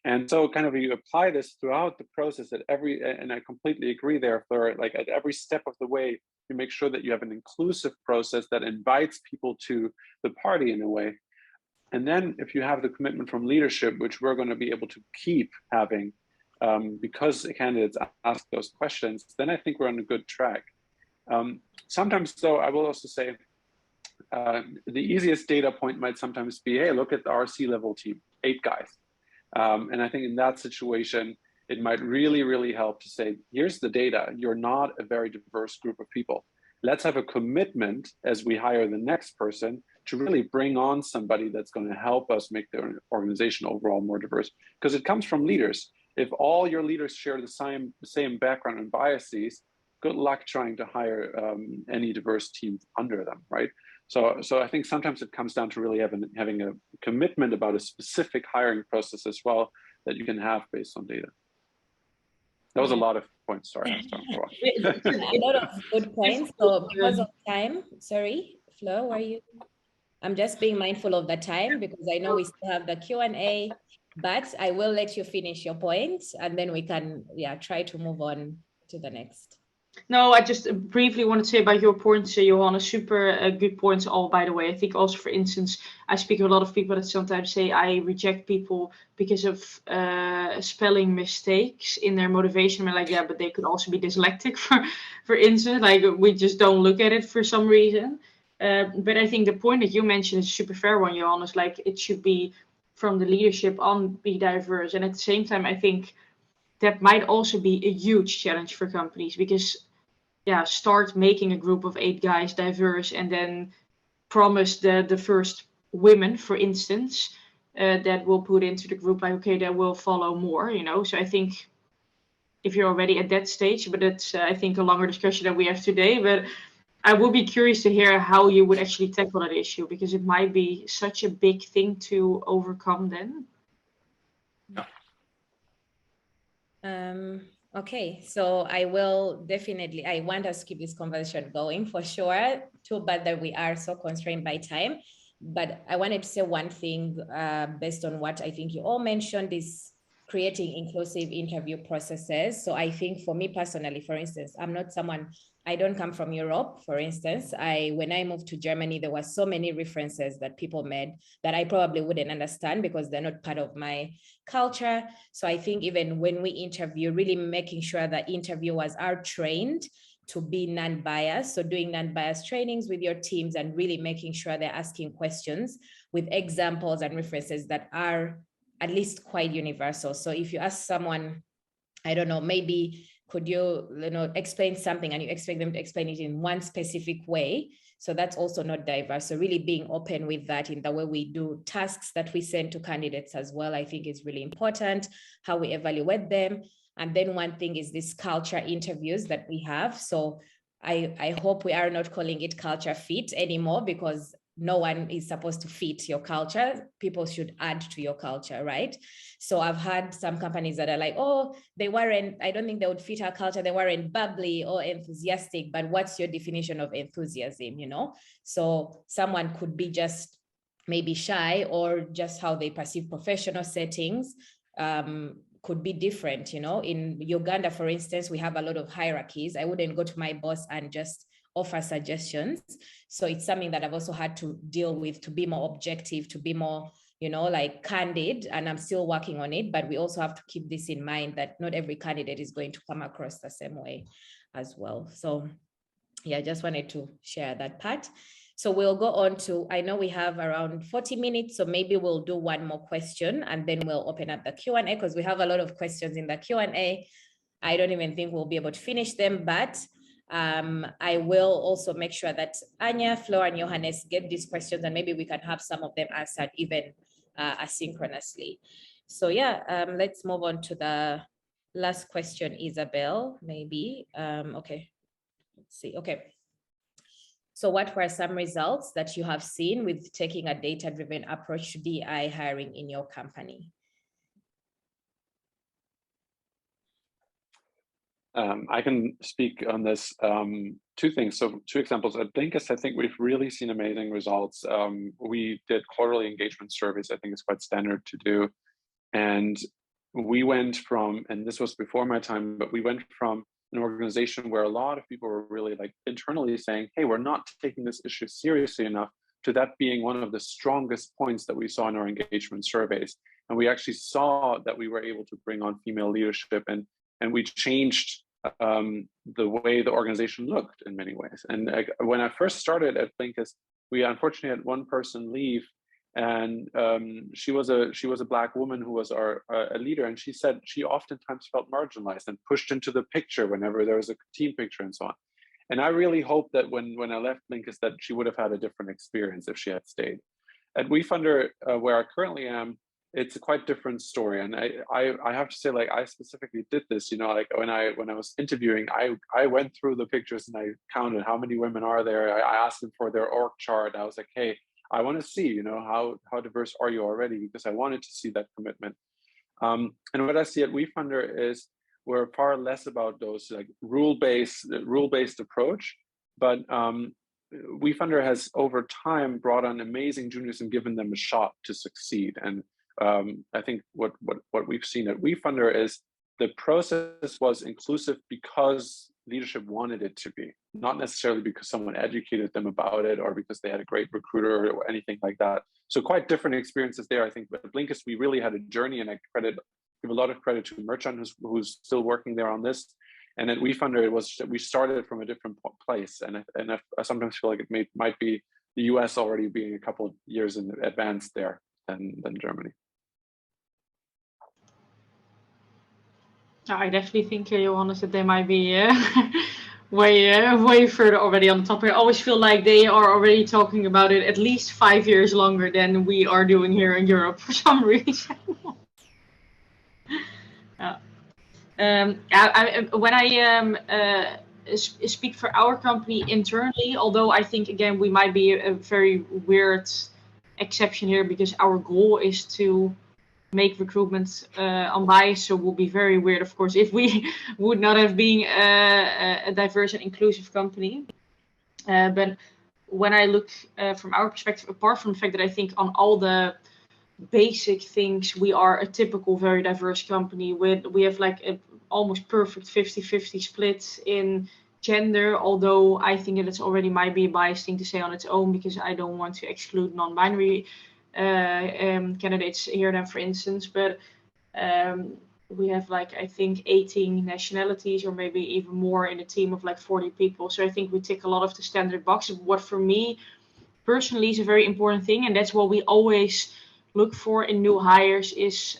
And so kind of you apply this throughout the process and I completely agree there, Fleur, like at every step of the way, you make sure that you have an inclusive process that invites people to the party in a way. And then if you have the commitment from leadership, which we're going to be able to keep having because the candidates ask those questions, then I think we're on a good track. Sometimes though, I will also say the easiest data point might sometimes be, hey, look at our C-level team, 8 guys. And I think in that situation, it might really, really help to say, here's the data. You're not a very diverse group of people. Let's have a commitment as we hire the next person to really bring on somebody that's going to help us make the organization overall more diverse, because it comes from leaders. If all your leaders share the same background and biases, good luck trying to hire any diverse team under them, right? So I think sometimes it comes down to really having a commitment about a specific hiring process as well that you can have based on data. That was a lot of points. Sorry, I was talking for a while. A lot of good points. So because of time, sorry, Flo, were you? I'm just being mindful of the time because I know we still have the Q&A, but I will let you finish your point and then we can try to move on to the next. No, I just briefly want to say about your points, Johanna, super good points all, by the way. I think also, for instance, I speak to a lot of people that sometimes say I reject people because of spelling mistakes in their motivation. I'm like, yeah, but they could also be dyslexic, for instance, like we just don't look at it for some reason. But I think the point that you mentioned is a super fair one, Johanna, is like it should be from the leadership on be diverse. And at the same time, I think that might also be a huge challenge for companies because, start making a group of 8 guys diverse and then promise the first women, for instance, that will put into the group, like, okay, that will follow more, you know? So I think if you're already at that stage, but it's, I think, a longer discussion that we have today, but I would be curious to hear how you would actually tackle that issue because it might be such a big thing to overcome then. Okay, so I will definitely, I want us to keep this conversation going for sure. Too bad that we are so constrained by time, but I wanted to say one thing based on what I think you all mentioned is creating inclusive interview processes. So I think for me personally, for instance, I'm not someone, I don't come from Europe, for instance. When I moved to Germany, there were so many references that people made that I probably wouldn't understand because they're not part of my culture. So I think even when we interview, really making sure that interviewers are trained to be non-biased. So doing non-biased trainings with your teams and really making sure they're asking questions with examples and references that are at least quite universal. So if you ask someone, I don't know, maybe could you, explain something, and you expect them to explain it in one specific way. So that's also not diverse. So really being open with that in the way we do tasks that we send to candidates as well, I think is really important, how we evaluate them. And then one thing is this culture interviews that we have. So I hope we are not calling it culture fit anymore, because no one is supposed to fit your culture. People should add to your culture, right? So I've had some companies that are like, oh, I don't think they would fit our culture. They weren't bubbly or enthusiastic, but what's your definition of enthusiasm, So someone could be just maybe shy, or just how they perceive professional settings could be different, In Uganda, for instance, we have a lot of hierarchies. I wouldn't go to my boss and just offer suggestions. So it's something that I've also had to deal with, to be more objective, to be more, candid, and I'm still working on it. But we also have to keep this in mind, that not every candidate is going to come across the same way as well. So yeah, I just wanted to share that part. So we'll go on to, I know we have around 40 minutes, so maybe we'll do one more question and then we'll open up the Q&A, because we have a lot of questions in the Q&A. I don't even think we'll be able to finish them, but I will also make sure that Anya, Flor, and Johannes get these questions, and maybe we can have some of them answered even asynchronously. So yeah, let's move on to the last question, Isabel, maybe. Okay, let's see. Okay. So what were some results that you have seen with taking a data-driven approach to DEI hiring in your company? I can speak on this. Two things. So 2 examples. At Blinkist, I think we've really seen amazing results. We did quarterly engagement surveys. I think it's quite standard to do. And we went from, and this was before my time, but we went from an organization where a lot of people were really like internally saying, hey, we're not taking this issue seriously enough, to that being one of the strongest points that we saw in our engagement surveys. And we actually saw that we were able to bring on female leadership, and we changed the way the organization looked in many ways. And when I first started at Blinkist, we unfortunately had one person leave, and she was a Black woman who was a leader, and she said she oftentimes felt marginalized and pushed into the picture whenever there was a team picture and so on. And I really hope that when I left Blinkist, that she would have had a different experience if she had stayed. At WeFunder, where I currently am, it's a quite different story. And I have to say, like, I specifically did this, like when I was interviewing, I went through the pictures and I counted how many women are there. I asked them for their org chart. I was like, hey, I want to see, how diverse are you already? Because I wanted to see that commitment. And what I see at WeFunder is we're far less about those like rule-based approach, but WeFunder has over time brought on amazing juniors and given them a shot to succeed. And I think what we've seen at WeFunder is the process was inclusive because leadership wanted it to be, not necessarily because someone educated them about it or because they had a great recruiter or anything like that. So quite different experiences there. I think at Blinkist, we really had a journey, and I give a lot of credit to Merchant, who's still working there on this. And at WeFunder, we started from a different place. And I sometimes feel like it might be the US already being a couple of years in advance there than Germany. I definitely think, Johannes, that they might be way further already on the topic. I always feel like they are already talking about it at least 5 years longer than we are doing here in Europe for some reason. When I speak for our company internally, although I think, again, we might be a very weird exception here, because our goal is to make recruitment unbiased, so it will be very weird, of course, if we would not have been a diverse and inclusive company. But when I look from our perspective, apart from the fact that I think on all the basic things, we are a typical very diverse company. We have like a almost perfect 50-50 split in gender, although I think that it's already might be a biased thing to say on its own, because I don't want to exclude non-binary candidates here then, for instance, but we have like, I think 18 nationalities or maybe even more in a team of like 40 people. So I think we tick a lot of the standard boxes. What for me personally is a very important thing, and that's what we always look for in new hires, is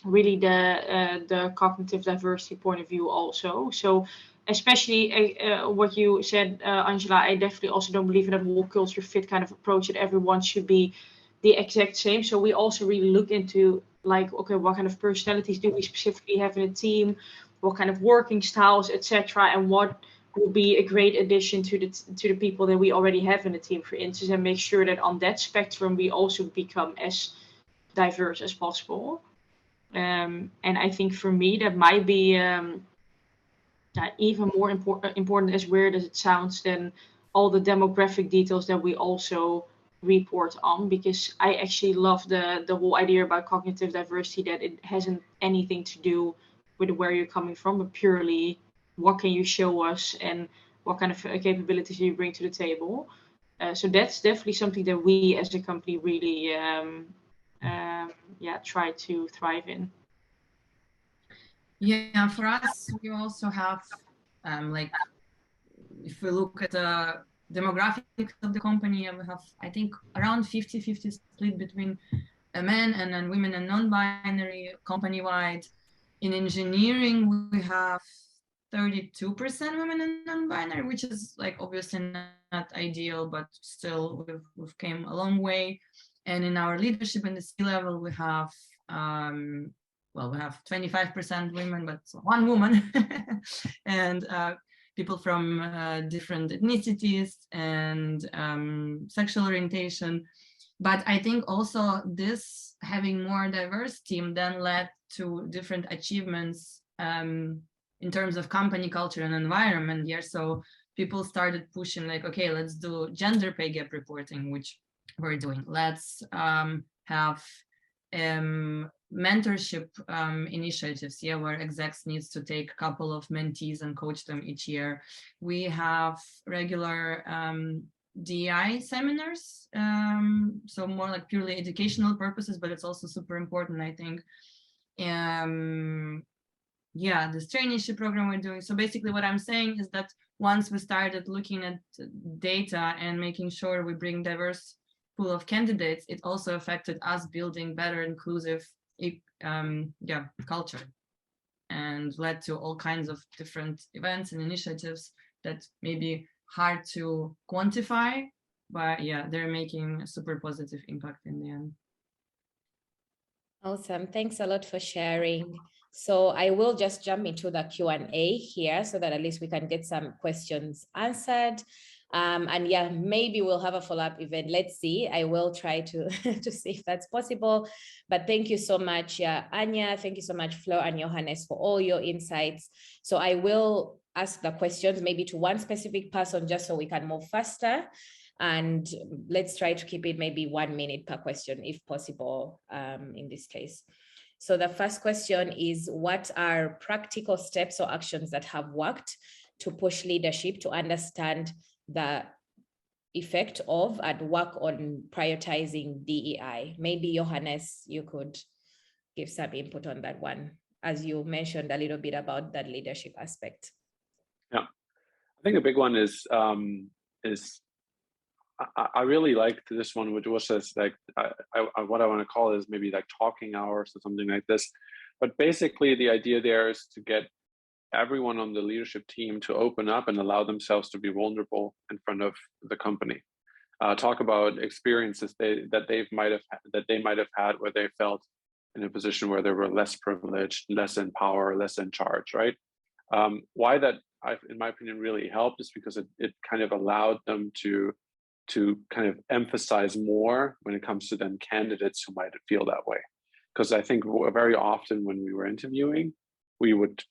really the cognitive diversity point of view also. So especially what you said, Angela, I definitely also don't believe in that whole culture fit kind of approach that everyone should be the exact same. So we also really look into like, okay, what kind of personalities do we specifically have in a team? What kind of working styles, etc., and what will be a great addition to the people that we already have in the team, for instance, and make sure that on that spectrum we also become as diverse as possible. And I think for me that might be even more important, as weird as it sounds, than all the demographic details that we also report on, because I actually love the whole idea about cognitive diversity, that it hasn't anything to do with where you're coming from, but purely what can you show us and what kind of capabilities you bring to the table. So that's definitely something that we as a company really try to thrive in. Yeah, for us, we also have, like, if we look at the demographics of the company, we have, I think, around 50-50 split between men and women and non-binary company-wide. In engineering, we have 32% women and non-binary, which is like obviously not ideal, but still we've came a long way. And in our leadership in the C-level, we have we have 25% women, but one woman, and people from different ethnicities and sexual orientation. But I think also this having more diverse team then led to different achievements in terms of company culture and environment. Yeah, so people started pushing like, okay, let's do gender pay gap reporting, which we're doing. Let's have mentorship initiatives, yeah, where execs needs to take a couple of mentees and coach them each year. We have regular DEI seminars, so more like purely educational purposes, but it's also super important, I think. Yeah, this traineeship program we're doing. So basically what I'm saying is that once we started looking at data and making sure we bring diverse pool of candidates, it also affected us building better inclusive culture, and led to all kinds of different events and initiatives that may be hard to quantify, but yeah, they're making a super positive impact in the end. Awesome. Thanks a lot for sharing. So I will just jump into the Q&A here so that at least we can get some questions answered. And yeah, maybe we'll have a follow-up event. Let's see. I will try to see if that's possible. But thank you so much, Anya. Thank you so much, Fleur and Johannes, for all your insights. So I will ask the questions maybe to one specific person just so we can move faster. And let's try to keep it maybe 1 minute per question if possible in this case. So the first question is, what are practical steps or actions that have worked to push leadership to understand the effect of and work on prioritizing DEI? Maybe Johannes, you could give some input on that one, as you mentioned a little bit about that leadership aspect. Yeah, I think a big one is I really liked this one, which was just like, what I want to call is maybe like talking hours or something like this. But basically the idea there is to get everyone on the leadership team to open up and allow themselves to be vulnerable in front of the company. Talk about experiences that they might have had where they felt in a position where they were less privileged, less in power, less in charge, right? Why that, in my opinion, really helped is because it kind of allowed them to kind of emphasize more when it comes to then candidates who might feel that way. Because I think very often when we were interviewing, I would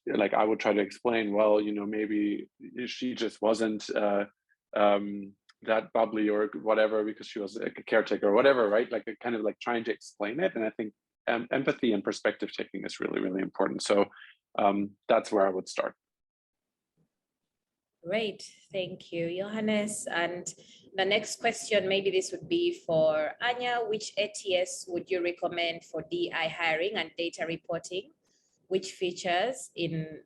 try to explain, well, you know, maybe she just wasn't that bubbly or whatever because she was a caretaker or whatever, right? Like kind of like trying to explain it. And I think empathy and perspective taking is really, really important. So that's where I would start. Great, thank you, Johannes. And the next question, maybe this would be for Anya. Which ATS would you recommend for DEI hiring and data reporting? Which features in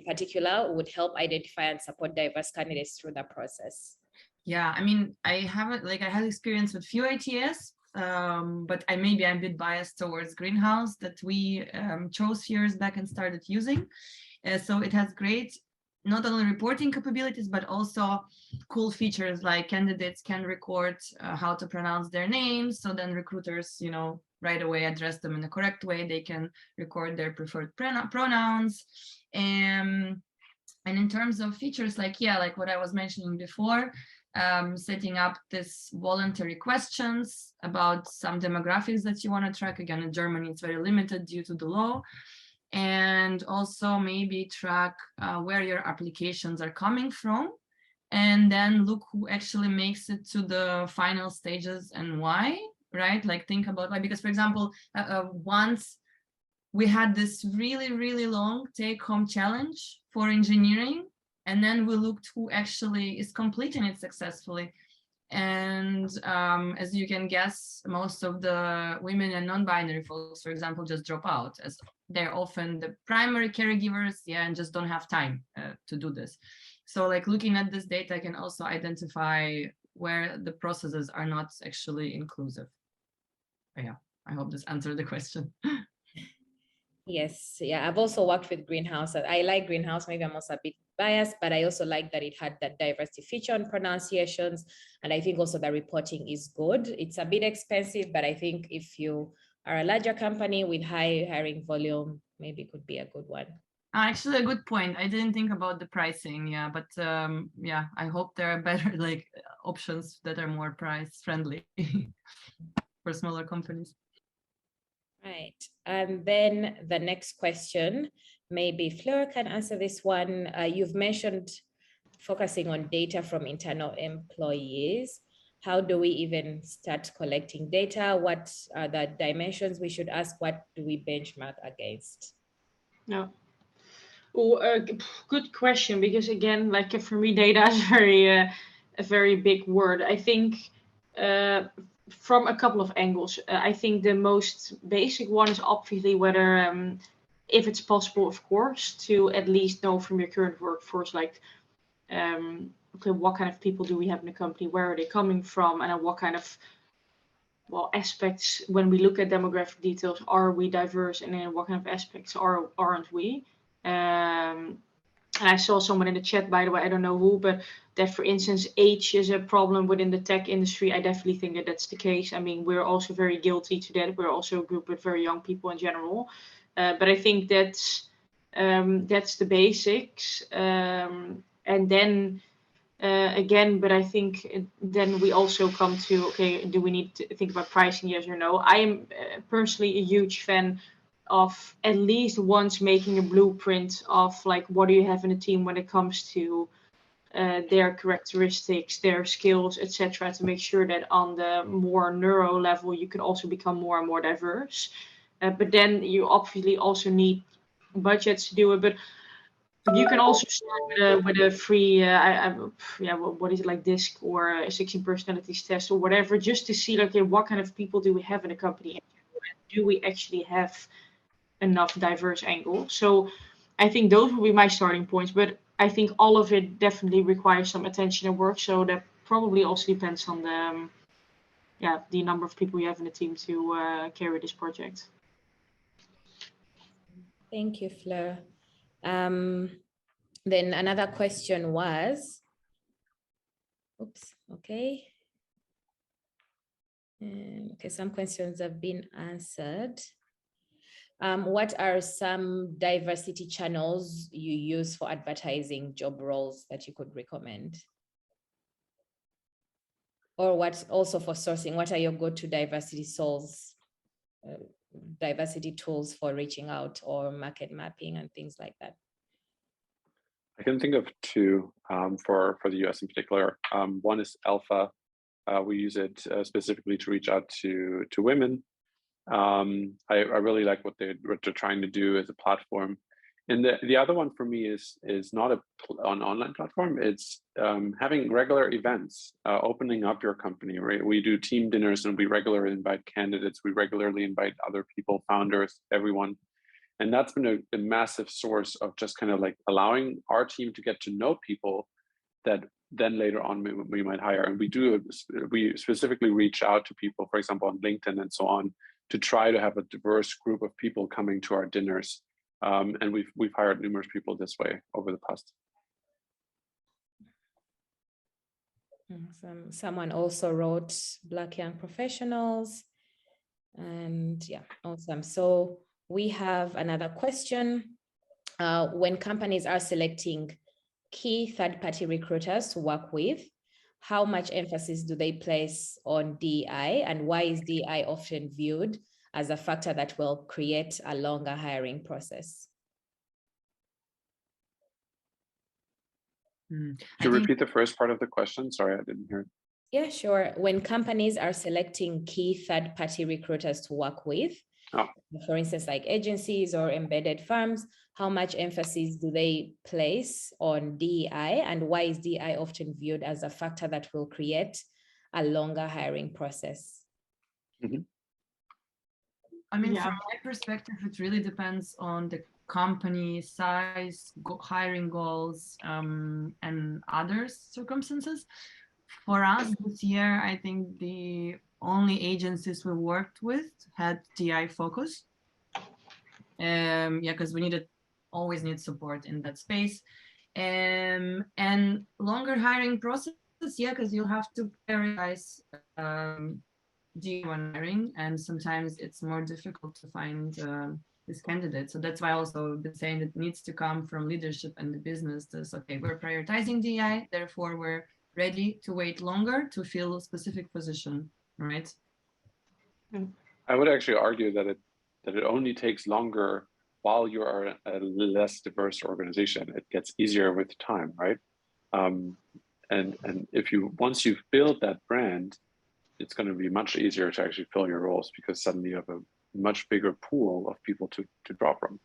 particular would help identify and support diverse candidates through the process? Yeah, I mean, I had experience with few ATS. but maybe I'm a bit biased towards Greenhouse that we chose years back and started using. So it has great, not only reporting capabilities, but also cool features like candidates can record how to pronounce their names. So then recruiters, you know, right away address them in the correct way. They can record their preferred pronouns. And in terms of features, like, yeah, like what I was mentioning before, setting up this voluntary questions about some demographics that you want to track. Again, in Germany, it's very limited due to the law. And also maybe track where your applications are coming from, and then look who actually makes it to the final stages and why, right? Like think about why, because for example, once we had this really, really long take-home challenge for engineering, and then we looked who actually is completing it successfully. And as you can guess, most of the women and non-binary folks, for example, just drop out, as they're often the primary caregivers, yeah, and just don't have time to do this. So like looking at this data can also identify where the processes are not actually inclusive. But yeah, I hope this answered the question. Yes, yeah, I've also worked with Greenhouse. I like Greenhouse, maybe I'm also a bit biased, but I also like that it had that diversity feature on pronunciations. And I think also the reporting is good. It's a bit expensive, but I think if you are a larger company with high hiring volume, maybe it could be a good one. Actually, a good point. I didn't think about the pricing, yeah, but yeah, I hope there are better like options that are more price friendly for smaller companies. Right, and then the next question, maybe Fleur can answer this one. You've mentioned focusing on data from internal employees. How do we even start collecting data? What are the dimensions we should ask? What do we benchmark against? No. Oh, good question, because again, like for me, data is a very big word. I think from a couple of angles. I think the most basic one is obviously whether, if it's possible, of course, to at least know from your current workforce, like, okay, what kind of people do we have in the company? Where are they coming from? And what kind of, well, aspects, when we look at demographic details, are we diverse? And in what kind of aspects aren't we? And I saw someone in the chat, by the way, I don't know who, but that, for instance, age is a problem within the tech industry. I definitely think that that's the case. I mean, we're also very guilty to that. We're also a group with very young people in general. But I think that's the basics. And then again, but I think then we also come to, okay, do we need to think about pricing, yes or no? I am personally a huge fan of at least once making a blueprint of like, what do you have in a team when it comes to their characteristics, their skills, etc., to make sure that on the more neuro level you can also become more and more diverse. But then you obviously also need budgets to do it. But you can also start with a free, what is it, like DISC or a 16 personalities test or whatever, just to see, like, okay, what kind of people do we have in the company? Do we actually have enough diverse angle? So I think those will be my starting points, but I think all of it definitely requires some attention and work. So that probably also depends on the number of people you have in the team to carry this project. Thank you, Fleur. Then another question was, okay, some questions have been answered. What are some diversity channels you use for advertising job roles that you could recommend? Or what also for sourcing, what are your go-to diversity tools for reaching out or market mapping and things like that? I can think of two for the US in particular. One is Alpha. We use it specifically to reach out to women. I really like what they're trying to do as a platform. And the other one for me is not an online platform. It's having regular events, opening up your company. Right? We do team dinners and we regularly invite candidates. We regularly invite other people, founders, everyone. And that's been a massive source of just kind of like allowing our team to get to know people that then later on we might hire. And we specifically reach out to people, for example, on LinkedIn and so on, to try to have a diverse group of people coming to our dinners. And we've hired numerous people this way over the past. Someone also wrote Black young professionals, and yeah, awesome. So we have another question. When companies are selecting key third-party recruiters to work with, how much emphasis do they place on DEI, and why is DEI often viewed as a factor that will create a longer hiring process? Could you repeat the first part of the question? Sorry, I didn't hear it. Yeah, sure. When companies are selecting key third-party recruiters to work with, for instance, like agencies or embedded firms, how much emphasis do they place on DEI, and why is DEI often viewed as a factor that will create a longer hiring process? I mean, from my perspective, it really depends on the company size, hiring goals, and other circumstances. For us this year, I think the only agencies we worked with had DEI focus. Yeah, because we always need support in that space. And longer hiring process, yeah, because you have to prioritize DEI when hiring, and sometimes it's more difficult to find this candidate. So that's why I also been saying it needs to come from leadership and the business. This, okay, we're prioritizing DEI, therefore we're ready to wait longer to fill a specific position, right? I would actually argue that it only takes longer while you are a less diverse organization. It gets easier with time, right? And if once you've built that brand, it's going to be much easier to actually fill your roles, because suddenly you have a much bigger pool of people to draw from.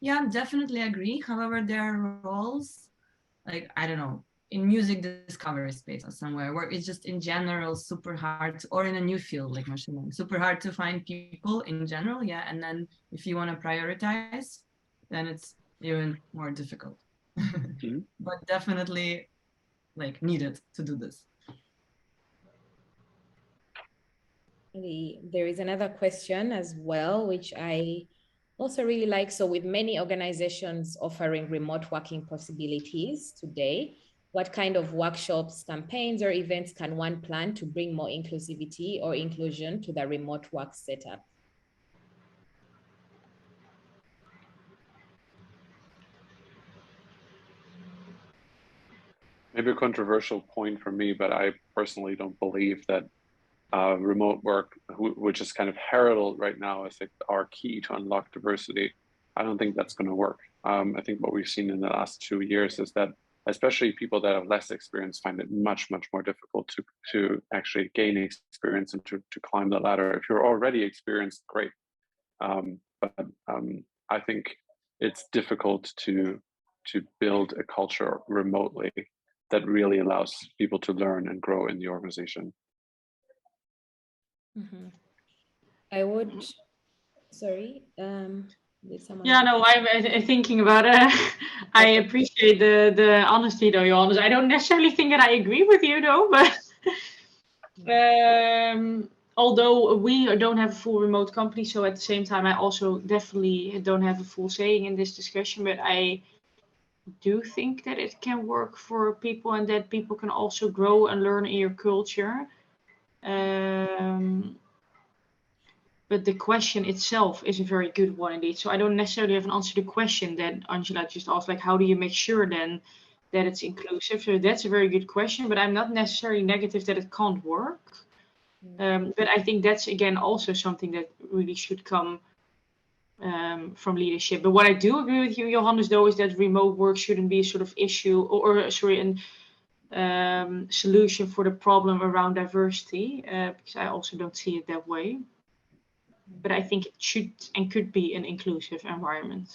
Yeah, definitely agree. However, there are roles, like, I don't know, in music discovery space or somewhere where it's just in general super hard, or in a new field like machine learning, super hard to find people in general. Yeah, and then if you want to prioritize, then it's even more difficult. But definitely like needed to do this. There is another question as well, which I also really like. So with many organizations offering remote working possibilities today, what kind of workshops, campaigns, or events can one plan to bring more inclusivity or inclusion to the remote work setup? Maybe a controversial point for me, but I personally don't believe that remote work, which is kind of heralded right now as like our key to unlock diversity, I don't think that's going to work. I think what we've seen in the last 2 years is that especially people that have less experience find it much more difficult to actually gain experience and to climb the ladder. If you're already experienced, great. But I think it's difficult to build a culture remotely that really allows people to learn and grow in the organization. I would, sorry, did someone? Yeah, no, I'm thinking about it. I appreciate the honesty though, Johannes. I don't necessarily think that I agree with you though, but although we don't have a full remote company, so at the same time, I also definitely don't have a full saying in this discussion, but I do think that it can work for people and that people can also grow and learn in your culture. But the question itself is a very good one indeed. So I don't necessarily have an answer to the question that Angela just asked, like how do you make sure then that it's inclusive? So that's a very good question, but I'm not necessarily negative that it can't work. But I think that's again also something that really should come from leadership. But what I do agree with you, Johannes, though, is that remote work shouldn't be a sort of issue or solution for the problem around diversity, because I also don't see it that way. But I think it should and could be an inclusive environment.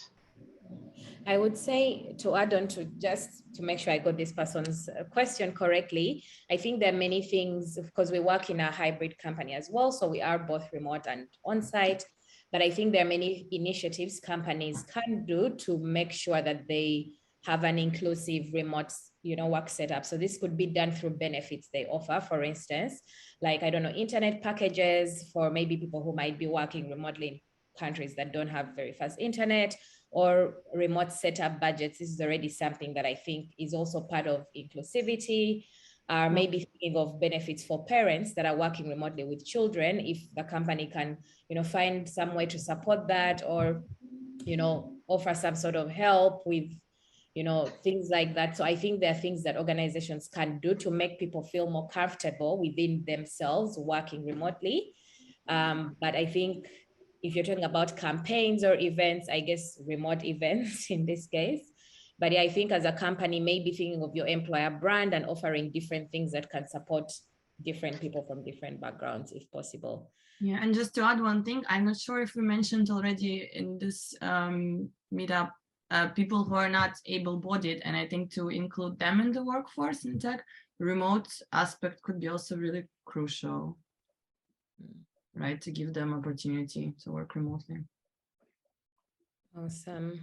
I would say, to add on to just to make sure I got this person's question correctly, I think there are many things, because we work in a hybrid company as well, so we are both remote and on-site, but I think there are many initiatives companies can do to make sure that they have an inclusive remote work setup. So this could be done through benefits they offer, for instance, like, I don't know, internet packages for maybe people who might be working remotely in countries that don't have very fast internet, or remote setup budgets. This is already something that I think is also part of inclusivity. Maybe thinking of benefits for parents that are working remotely with children, if the company can, find some way to support that, or, offer some sort of help with, things like that. So I think there are things that organizations can do to make people feel more comfortable within themselves working remotely. But I think if you're talking about campaigns or events, I guess remote events in this case. But yeah, I think as a company, maybe thinking of your employer brand and offering different things that can support different people from different backgrounds, if possible. Yeah, and just to add one thing, I'm not sure if we mentioned already in this meetup, people who are not able-bodied, and I think to include them in the workforce in tech, remote aspect could be also really crucial, right? To give them opportunity to work remotely. Awesome.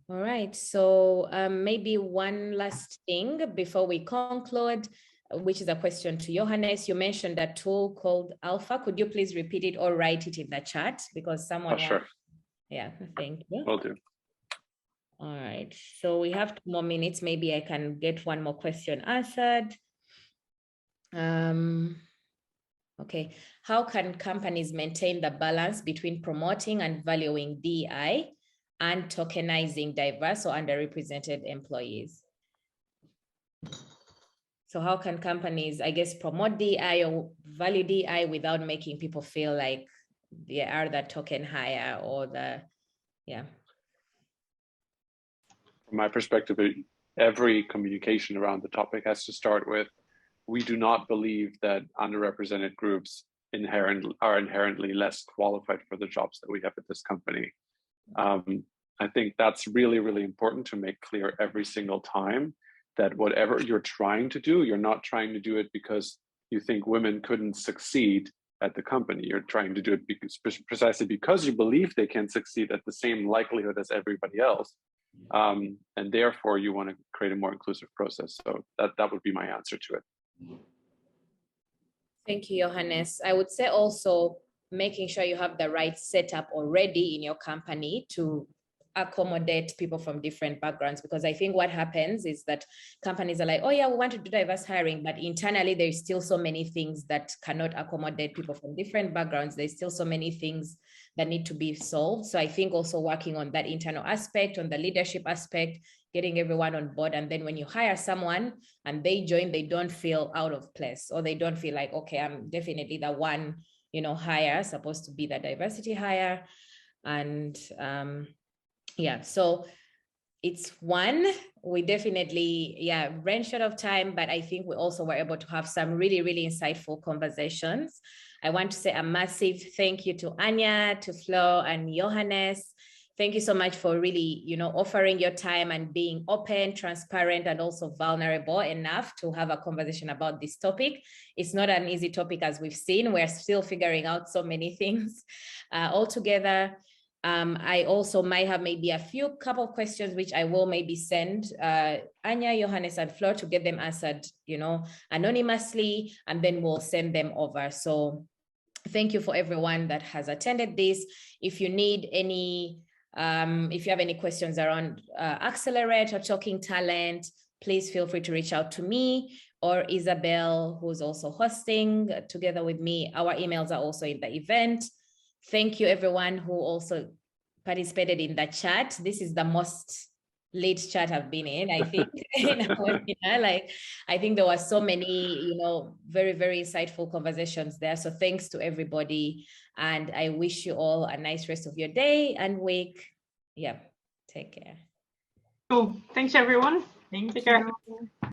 All right, so maybe one last thing before we conclude, which is a question to Johannes. You mentioned a tool called Alpha. Could you please repeat it or write it in the chat? Because someone sure. Yeah, thank you. Will do. All right, so we have 2 more minutes. Maybe I can get one more question answered. Okay, how can companies maintain the balance between promoting and valuing DEI and tokenizing diverse or underrepresented employees? So how can companies, I guess, promote DEI or value DEI without making people feel like they are the token hire or the, yeah. From my perspective, every communication around the topic has to start with, we do not believe that underrepresented groups are inherently less qualified for the jobs that we have at this company. I think that's really, really important to make clear every single time that whatever you're trying to do, you're not trying to do it because you think women couldn't succeed at the company. You're trying to do it precisely because you believe they can succeed at the same likelihood as everybody else. And therefore you want to create a more inclusive process. So that would be my answer to it. Thank you, Johannes. I would say also making sure you have the right setup already in your company to accommodate people from different backgrounds, because I think what happens is that companies are like, oh yeah, we want to do diverse hiring, but internally there's still so many things that cannot accommodate people from different backgrounds. There's still so many things that need to be solved. So I think also working on that internal aspect, on the leadership aspect, getting everyone on board. And then when you hire someone and they join, they don't feel out of place, or they don't feel like, okay, I'm definitely the one, hire, supposed to be the diversity hire. And yeah, so it's one, we definitely, ran short of time, but I think we also were able to have some really, really insightful conversations. I want to say a massive thank you to Anya, to Flo, and Johannes. Thank you so much for really, offering your time and being open, transparent, and also vulnerable enough to have a conversation about this topic. It's not an easy topic, as we've seen. We're still figuring out so many things all together. I also might have maybe a couple of questions, which I will maybe send Anya, Johannes, and Fleur to get them answered, anonymously, and then we'll send them over. So thank you for everyone that has attended this. If you need any, if you have any questions around Accelerate or Talking Talent, please feel free to reach out to me or Isabel, who's also hosting together with me. Our emails are also in the event. Thank you, everyone who also participated in the chat. This is the most late chat I've been in, I think. I think there were so many, very, very insightful conversations there. So thanks to everybody. And I wish you all a nice rest of your day and week. Yeah, take care. Cool. Thanks, everyone. Thank Take you. care.